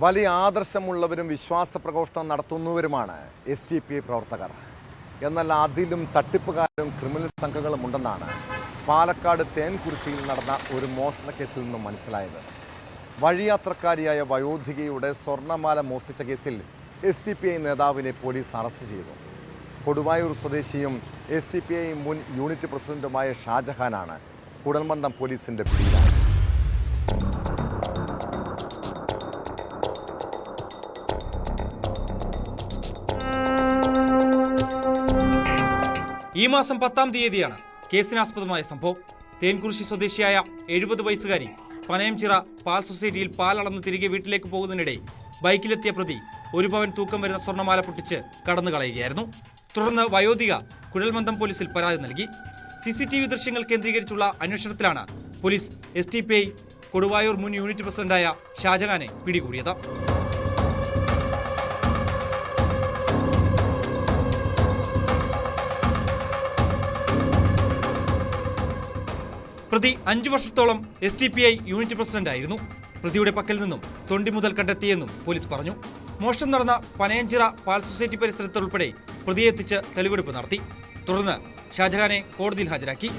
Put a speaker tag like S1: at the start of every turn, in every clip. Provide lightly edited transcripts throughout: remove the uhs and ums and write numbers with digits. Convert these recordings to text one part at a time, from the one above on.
S1: വലിയ ആദർശമുള്ളവരും വിശ്വാസ പ്രഘോഷണം നടത്തുന്നവരുമാണ് SDPI പ്രവർത്തകർ. എന്നാൽ അതിലും തട്ടിപ്പുകാരും ക്രിമിനൽ സംഘങ്ങളും ഉണ്ടെന്നാണ് പാലക്കാട് തേൻകുറിശ്ശിയിൽ നടന്ന ഒരു മോഷണ കേസിൽ നിന്നും മനസ്സിലായത്. വഴിയാത്രക്കാരിയായ വയോധികയുടെ സ്വർണ്ണമാല മോഷ്ടിച്ച കേസിൽ SDPI നേതാവിനെ പോലീസ് അറസ്റ്റ് ചെയ്തു. കൊടുവായൂർ സ്വദേശിയും SDPI മുൻ യൂണിറ്റ് പ്രസിഡന്റുമായ ഷാജഹാനാണ് കുടൽമന്ദം പോലീസിന്റെ പിടിയിലായത്.
S2: ഈ മാസം 10-ാം തീയതിയാണ് കേസിനാസ്പദമായ സംഭവം. തേൻകുറിശ്ശി സ്വദേശിയായ 70 വയസ്സുകാരി പനയംചിറ പാൽ സൊസൈറ്റിയിൽ പാൽ അളന്ന് തിരികെ വീട്ടിലേക്ക് പോകുന്നതിനിടെ ബൈക്കിലെത്തിയ പ്രതി 1 പവൻ തൂക്കം വരുന്ന സ്വർണ്ണമാല പൊട്ടിച്ച് കടന്നു കളയുകയായിരുന്നു. തുടർന്ന് വയോധിക കുഴൽമന്ദം പോലീസിൽ പരാതി നൽകി. CCTV ദൃശ്യങ്ങൾ കേന്ദ്രീകരിച്ചുള്ള അന്വേഷണത്തിലാണ് പോലീസ് SDPI കൊടുവായൂർ മുൻ യൂണിറ്റ് പ്രസിഡന്റായ ഷാജഹാനെ പിടികൂടിയത്. പ്രതി 5 വർഷത്തോളം SDPI യൂണിറ്റ് പ്രസിഡന്റായിരുന്നു. പ്രതിയുടെ പക്കൽ നിന്നും തൊണ്ടി മുതൽ കണ്ടെത്തിയെന്നും പോലീസ് പറഞ്ഞു. മോഷണം നടന്ന പനയഞ്ചിറ പാൽ സൊസൈറ്റി പരിസരത്തുൾപ്പെടെ പ്രതിയെ എത്തിച്ച് തെളിവെടുപ്പ് നടത്തി. തുടർന്ന് ഷാജഹാനെ കോടതിയിൽ ഹാജരാക്കി.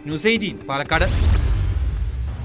S2: ന്യൂസ് 18 പാലക്കാട്.